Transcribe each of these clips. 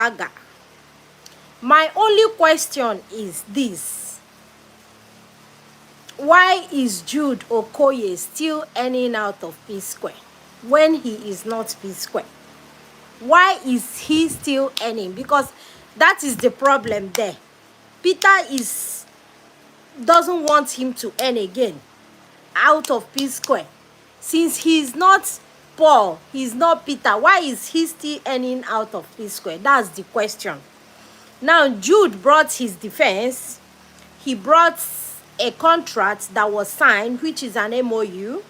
saga. My only question is this: why is Jude Okoye still earning out of P-Square when he is not P-Square? Why is he still earning? Because that is the problem there. Peter doesn't want him to earn again out of P-Square. Since he's not Paul, he's not Peter, why is he still earning out of P-Square? That's the question. Now, Jude brought his defense. He brought a contract that was signed, which is an MOU,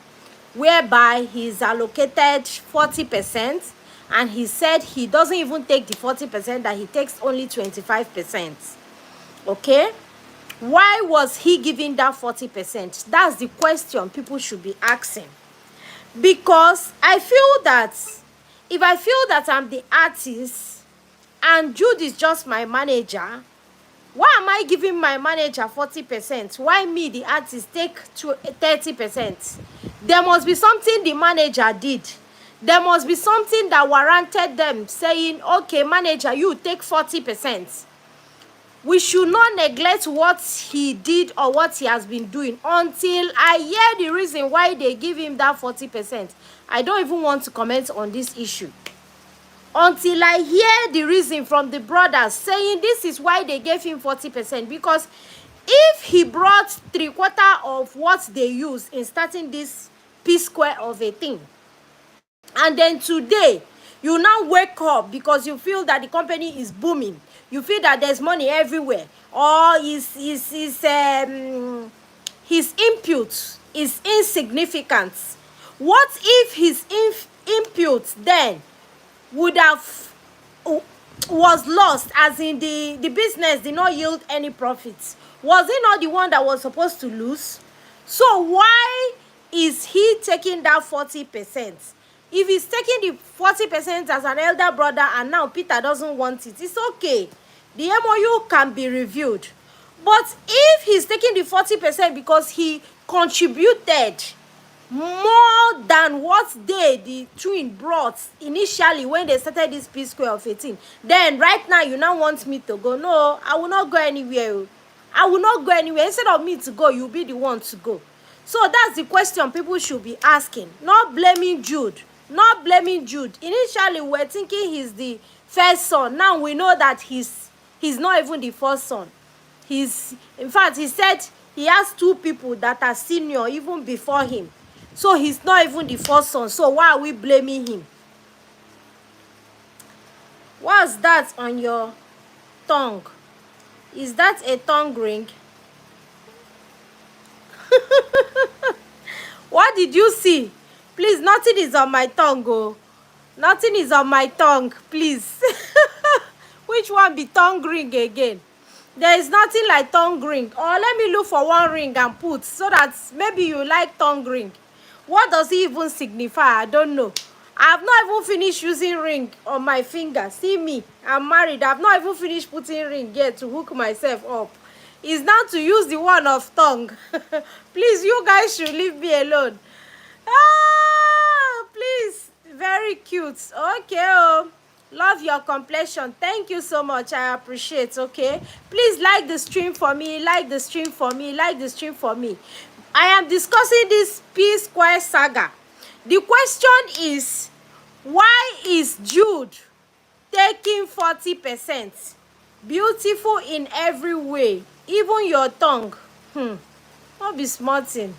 whereby he's allocated 40%, and he said he doesn't even take the 40%, that he takes only 25%. Okay? Why was he giving that 40%? That's the question people should be asking. Because I feel that if I feel that I'm the artist and Jude is just my manager, why am I giving my manager 40%? Why me, the artist, take 30%? There must be something the manager did. There must be something that warranted them saying, okay, manager, you take 40%. We should not neglect what he did or what he has been doing until I hear the reason why they give him that 40%. I don't even want to comment on this issue until I hear the reason from the brothers saying this is why they gave him 40%. Because if he brought 3/4 of what they used in starting this P-Square of a thing, and then today you now wake up because you feel that the company is booming, you feel that there's money everywhere, or his input is insignificant. What if his input then would have was lost, as in the business did not yield any profits? Was he not the one that was supposed to lose? So why is he taking that 40%? If he's taking the 40% as an elder brother and now Peter doesn't want it, it's okay. The MOU can be reviewed. But if he's taking the 40% because he contributed more than what the twin brought initially when they started this P-Square of 18, then right now you now want me to go. No, I will not go anywhere. I will not go anywhere. Instead of me to go, you'll be the one to go. So that's the question people should be asking. Not blaming Jude. Not blaming Jude. Initially, we were thinking he's the first son. Now we know that he's not even the first son. In fact, he said he has 2 people that are senior even before him. So he's not even the first son. So why are we blaming him? What's that on your tongue? Is that a tongue ring? What did you see? Please, nothing is on my tongue, oh. Nothing is on my tongue, please. Which one be tongue ring again? There is nothing like tongue ring. Or let me look for one ring and put, so that maybe you like tongue ring. What does it even signify? I don't know. I have not even finished using ring on my finger. See me, I'm married. I have not even finished putting ring yet to hook myself up. It's now to use the one of tongue. Please, you guys should leave me alone. Ah, please. Very cute. Okay, oh. Love your complexion. Thank you so much. I appreciate. Okay, please like the stream for me. Like the stream for me. Like the stream for me. I am discussing this P-Square saga. The question is, why is Jude taking 40%? Beautiful in every way, even your tongue. Not be smarting.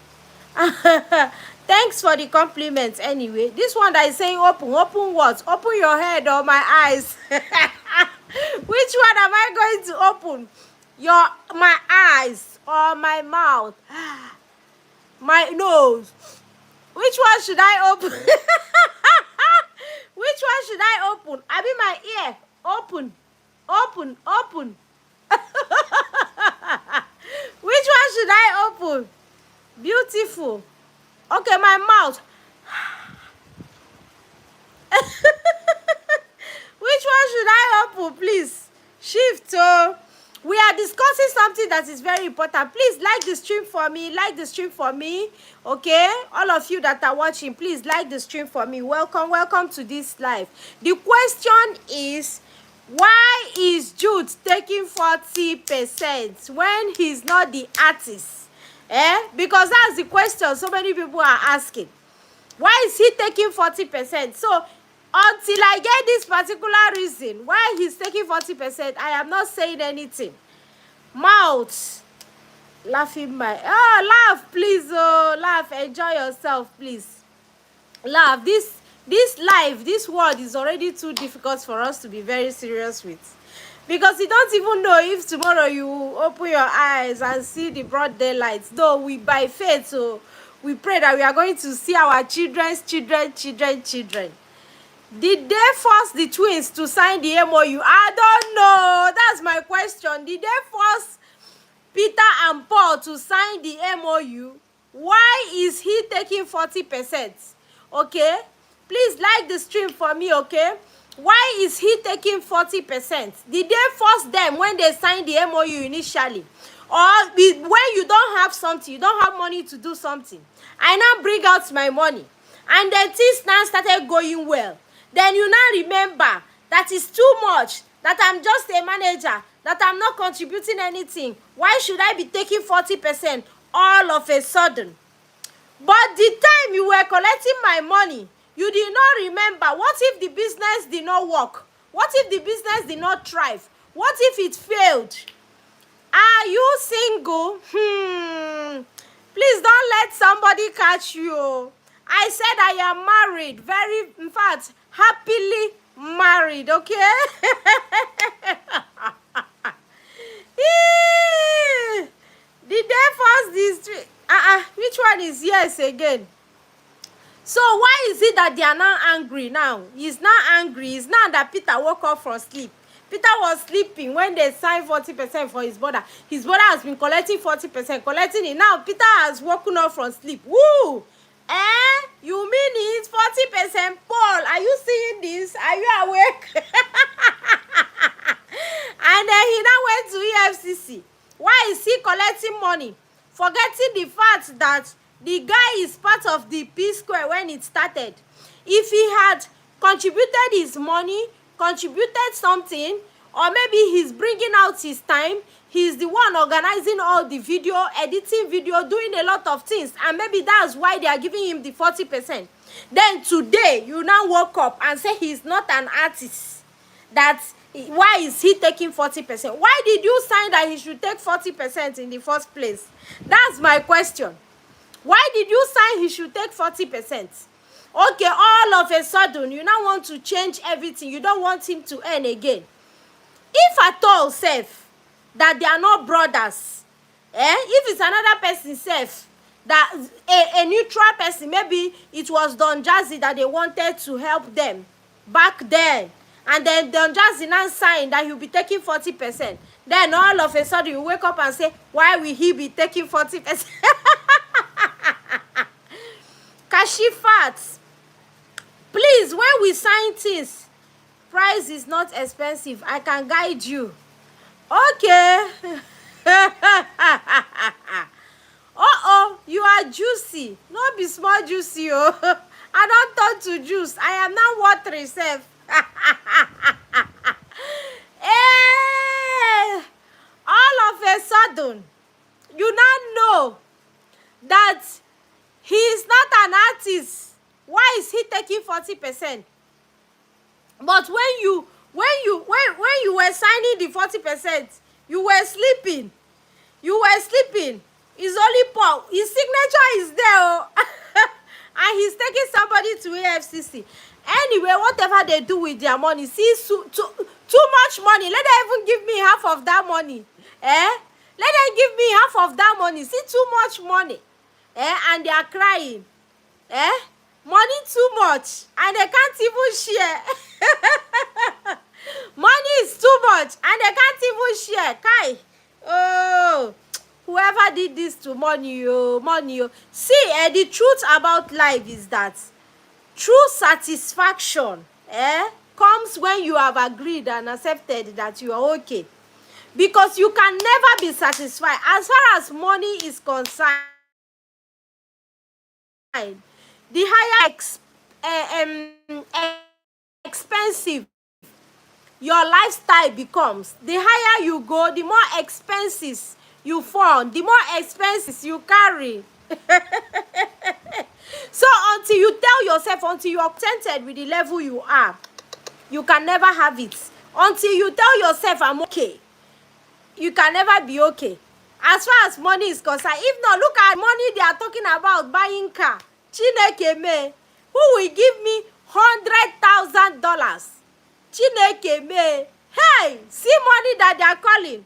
Thanks for the compliment anyway. This one that is saying open what? Open your head or my eyes? Which one am I going to open? My eyes or my mouth? My nose? Which one should I open? Which one should I open? I mean my ear. Open. Which one should I open? Beautiful. Okay, my mouth. Which one should I open, please? Shift. We are discussing something that is very important. Please like the stream for me. Like the stream for me. Okay, all of you that are watching, please like the stream for me. Welcome to this live. The question is, Why is Jude taking 40% when he's not the artist? Because that's the question so many people are asking. Why is he taking 40%? So until I get this particular reason why he's taking 40%, I am not saying anything. Mouth laughing my laugh, please. Oh, laugh, enjoy yourself, please. Laugh. This life, this world is already too difficult for us to be very serious with, because you don't even know if tomorrow you open your eyes and see the broad daylight. Though we by faith, so we pray that we are going to see our children's children. Did they force the twins to sign the MOU? I don't know. That's my question. Did they force Peter and Paul to sign the MOU? Why is he taking 40%? Okay? Please like the stream for me, okay? Why is he taking 40%? Did they force them when they signed the MOU initially? Or when you don't have something, you don't have money to do something, I now bring out my money, and then things now started going well. Then you now remember that is too much, that I'm just a manager, that I'm not contributing anything. Why should I be taking 40% all of a sudden? But the time you were collecting my money, you did not remember. What if the business did not work? What if the business did not thrive? What if it failed? Are you single? Please don't let somebody catch you. I said I am married. In fact, happily married, okay? Did they force this? Which one is yes again? So why is it that they are now angry now? He's now angry. It's now that Peter woke up from sleep. Peter was sleeping when they signed 40% for his brother. His brother has been collecting 40%, collecting it. Now Peter has woken up from sleep. Woo! You mean it's 40%? Paul, are you seeing this? Are you awake? And then he now went to EFCC. Why is he collecting money? Forgetting the fact that the guy is part of the PSQUARE when it started. If he had contributed his money, contributed something, or maybe he's bringing out his time, he's the one organizing all the video, editing video, doing a lot of things, and maybe that's why they are giving him the 40%. Then today, you now woke up and say he's not an artist. Why is he taking 40%? Why did you sign that he should take 40% in the first place? That's my question. Why did you sign he should take 40%? Okay, all of a sudden, you now want to change everything. You don't want him to earn again. If at all, safe, that they are not brothers, if it's another person, safe, that a neutral person, maybe it was Don Jazzy that they wanted to help them back then, and then Don Jazzy now signed that he'll be taking 40%. Then all of a sudden, you wake up and say, why will he be taking 40%? Kashifat, please, when we sign things, price is not expensive. I can guide you. Okay. You are juicy. Not be small juicy. Oh. I don't turn to juice. I am now watery self. All of a sudden, you now know that he is not an artist. Why is he taking 40%? But when you were signing the 40%, you were sleeping. It's only Paul. His signature is there. And he's taking somebody to AFCC. Anyway, whatever they do with their money, see, too much money. Let them even give me half of that money. Let them give me half of that money. See, too much money. And they are crying. Money too much. And they can't even share. Money is too much. And they can't even share. Kai. Oh. Whoever did this to money, money. See, the truth about life is that true satisfaction comes when you have agreed and accepted that you are okay. Because you can never be satisfied. As far as money is concerned, the higher expensive your lifestyle becomes. The higher you go, the more expenses you fund, the more expenses you carry. So until you tell yourself, until you are contented with the level you are, you can never have it. Until you tell yourself, I'm okay, you can never be okay. As far as money is concerned, if not, look at money they are talking about buying car. Chineke me, who will give me $100,000? Chineke me, hey, see money that they are calling.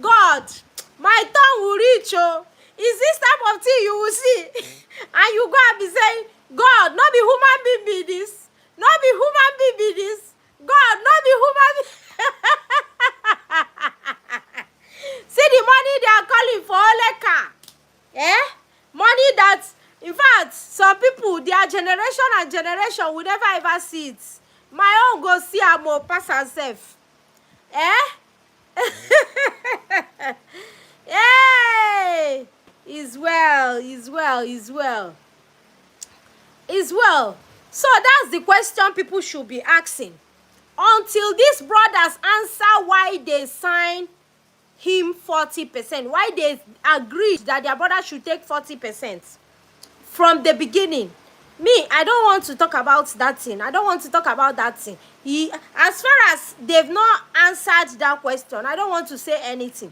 God, my tongue will reach, oh. Is this type of thing you will see? And you go and be saying, God, not be human being be this. Not be human being be this. God, not be human being. See the money they are calling for Oleka. Eh? Money that, in fact, some people, their generation and generation will never ever see it. My own go see am o pass herself. Eh? Hey! Is well, is well, is well. Is well. So that's the question people should be asking. Until these brothers answer why they sign him 40%, why they agreed that their brother should take 40% from the beginning. Me, I don't want to talk about that thing. I don't want to talk about that thing. As far as they've not answered that question, I don't want to say anything.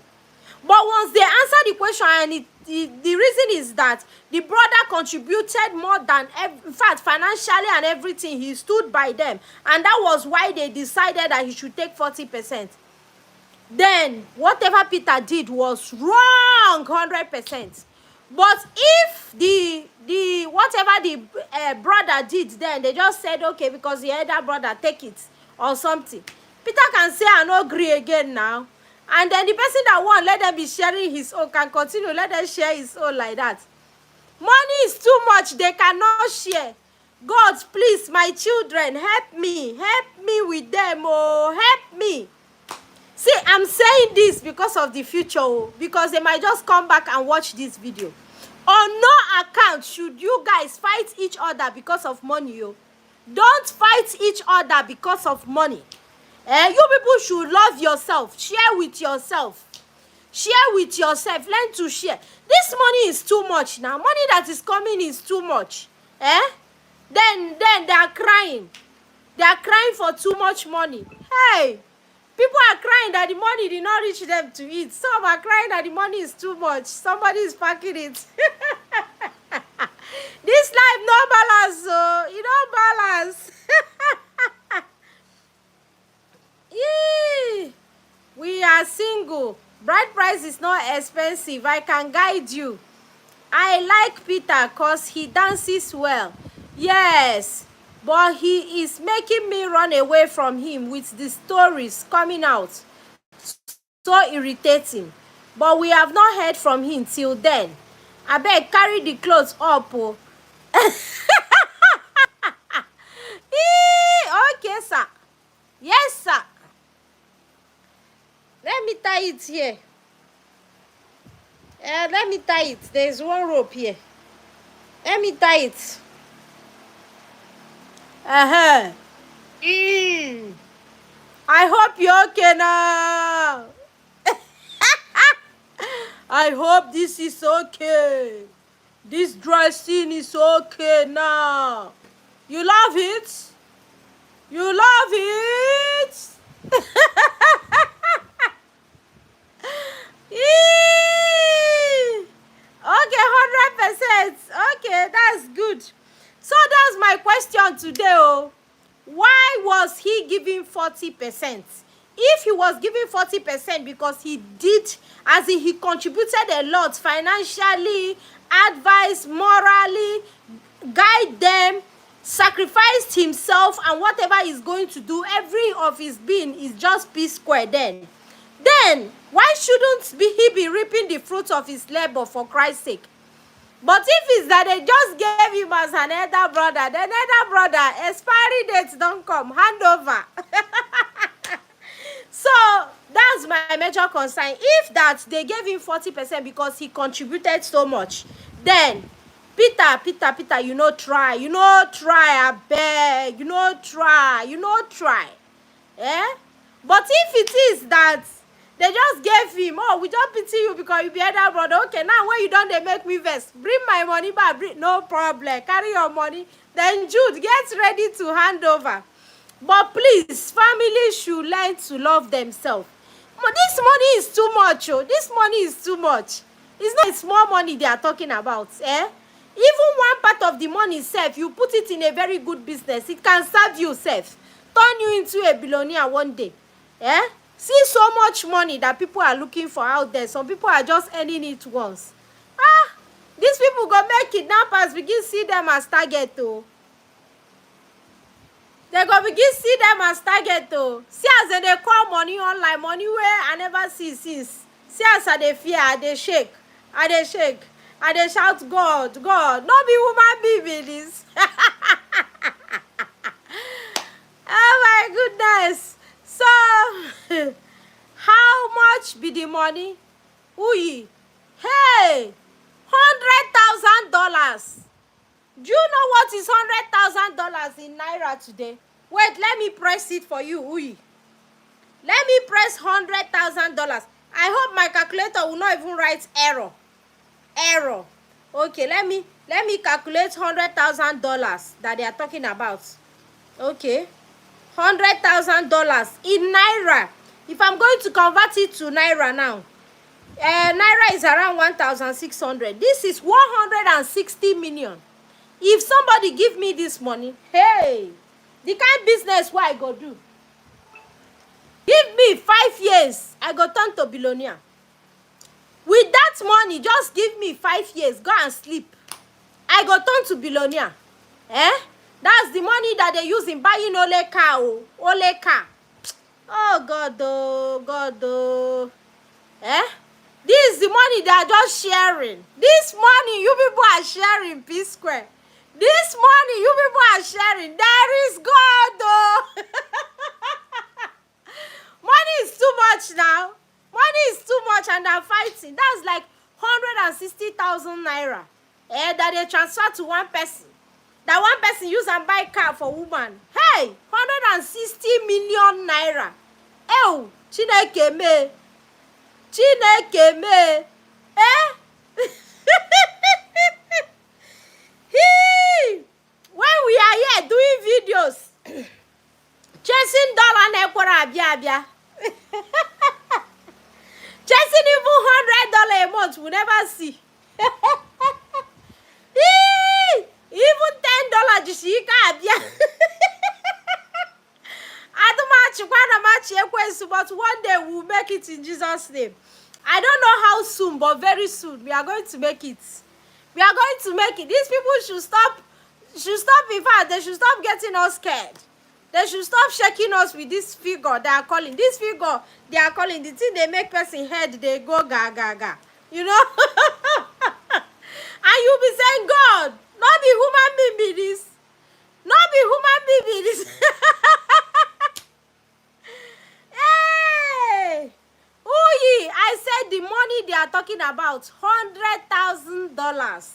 But once they answer the question, and the reason is that the brother contributed more than, in fact, financially and everything, he stood by them. And that was why they decided that he should take 40%. Then, whatever Peter did was wrong, 100%. But if the whatever the brother did, then they just said, okay, because the elder brother take it or something. Peter can say, I no agree again now. And then the person that won, let them be sharing his own, can continue, let them share his own like that. Money is too much, they cannot share. God, please, my children, help me with them, oh, help me. See, I'm saying this because of the future, oh, because they might just come back and watch this video. On no account should you guys fight each other because of money, oh. Don't fight each other because of money. You people should love yourself. Share with yourself. Share with yourself. Learn to share. This money is too much now. Money that is coming is too much. Then they are crying. They are crying for too much money. Hey, people are crying that the money did not reach them to eat. Some are crying that the money is too much. Somebody is packing it. This life no balance, so you don't balance. We are single. Bride price is not expensive. I can guide you. I like Peter because he dances well. Yes, but he is making me run away from him with the stories coming out. So irritating. But we have not heard from him till then. I beg, carry the clothes up. Oh. Okay, sir. Yes, sir. Let me tie it here. Let me tie it. There's one rope here. Let me tie it. I hope you're okay now. I hope this is okay. This dressing is okay now. You love it? You love it? Okay, 100%. Okay, that's good. So that's my question today. Oh, why was he giving 40%? If he was giving 40% because he did, as in he contributed a lot financially, advised, morally, guide them, sacrificed himself, and whatever he's going to do, every of his being is just P-square then why shouldn't he be reaping the fruits of his labor for Christ's sake? But if it's that they just gave him as an elder brother, then elder brother, expiry dates don't come, hand over. So that's my major concern. If that they gave him 40% because he contributed so much, then Peter, you know try, I beg, you know try. Eh? But if it is that they just gave him, oh, we just pity you because you be elder brother. Okay, now when you done, they make me vex. Bring my money back. No problem. Carry your money. Then Jude, get ready to hand over. But please, families should learn to love themselves. This money is too much. Oh. This money is too much. It's not small money they are talking about. Eh? Even one part of the money itself, you put it in a very good business. It can serve you self. Turn you into a billionaire one day. Eh? See so much money that people are looking for out there. Some people are just earning it once. Ah, these people go make kidnappers begin see them as target oh. They go begin see them as target oh. See as they call money online, money where I never see since. See as they fear, they shake, they shake, they shout, God, God. No be woman be this. Oh my goodness. So, how much be the money? Uyi. Hey, $100,000. Do you know what is $100,000 in naira today? Wait, let me press it for you, Uyi. Let me press $100,000. I hope my calculator will not even write error. Error. Okay, let me calculate $100,000 that they are talking about. Okay. $100,000 in naira. If I'm going to convert it to naira now, naira is around 1,600. This is 160 million. If somebody give me this money, hey, the kind business what I go do. Give me 5 years, I go turn to billionaire. With that money, just give me 5 years, go and sleep. I go turn to billionaire. Eh? That's the money that they use in buying ole car. Ole car. Oh, God, oh, God, oh. Eh? This is the money they are just sharing. This money you people are sharing, P-Square. This money you people are sharing. There is God, oh. Money is too much now. Money is too much and they're fighting. That's like 160,000 naira. That they transfer to one person. That one person use and buy car for woman. Hey, 160 million naira. Oh, Chineke me. Chineke me. Eh? When we are here doing videos, chasing dollar nekwara abia abia. Chasing even $100 a month we never see. Even $10 jishika abia. But one day we'll make it in Jesus' name. I don't know how soon, but very soon we are going to make it. We are going to make it. These people should stop. In fact, they should stop getting us scared. They should stop shaking us with this figure they are calling. This figure they are calling, the thing they make person head, they go ga ga ga. You know? And you'll be saying, God, not be human being be this. Not be human being be this. Hey! Ooh, I said the money they are talking about, $100,000.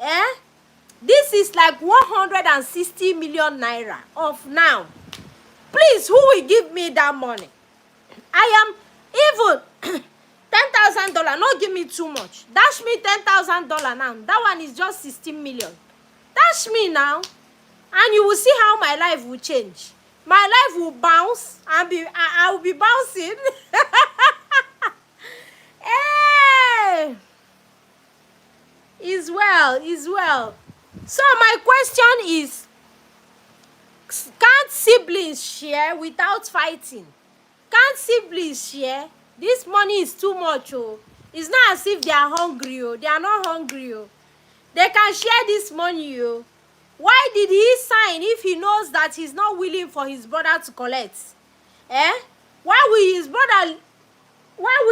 Eh? This is like 160 million naira of now. Please, who will give me that money? I am even $10,000. Not give me too much. Dash me $10,000 now. That one is just 16 million. Dash me now, and you will see how my life will change. My life will bounce and I will be bouncing. Hey, is well. So my question is, can't siblings share without fighting? Can't siblings share? This money is too much, oh. It's not as if they are hungry, oh. They are not hungry, oh. They can share this money, oh. Why did he sign if he knows that he's not willing for his brother to collect? Eh? Why will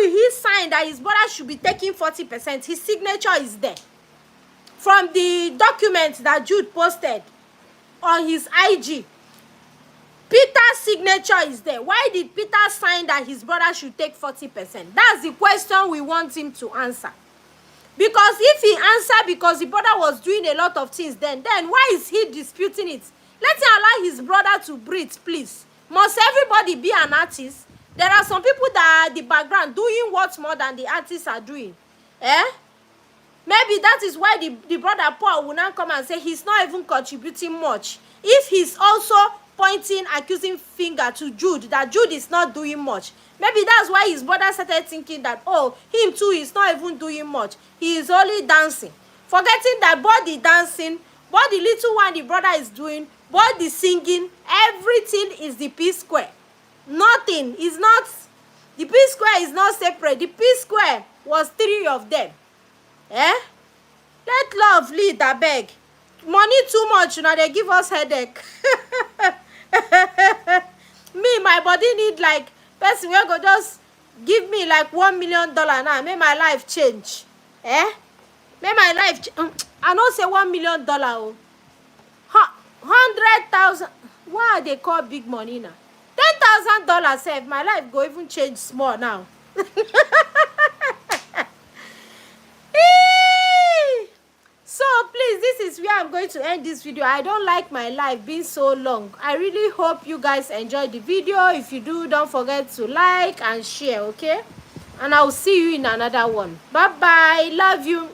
he sign that his brother should be taking 40%? His signature is there. From the document that Jude posted on his IG, Peter's signature is there. Why did Peter sign that his brother should take 40%? That's the question we want him to answer. Because if he answered because the brother was doing a lot of things then why is he disputing it? Let him allow his brother to breathe, please. Must everybody be an artist? There are some people that are at the background doing what more than the artists are doing. Eh? Maybe that is why the brother Paul will now come and say he's not even contributing much. If he's also pointing, accusing finger to Jude, that Jude is not doing much. Maybe that's why his brother started thinking that, oh, him too is not even doing much. He is only dancing. Forgetting that both the dancing, both the little one the brother is doing, both the singing, everything is the P-Square. Nothing is not, the P-Square is not separate. The P-Square was 3 of them. Eh? Let love lead, abeg. Money too much, now they give us headache. Me, my body need like person wey go just give me like $1 million now, make my life change. Eh? Make my life I no say $1 million oh. 100,000. Why they call big money now? $10,000 sef, my life go even change small now. So please, this is where I'm going to end this video. I don't like my life being so long. I really hope you guys enjoyed the video. If you do, don't forget to like and share, okay? And I'll see you in another one. Bye bye. Love you.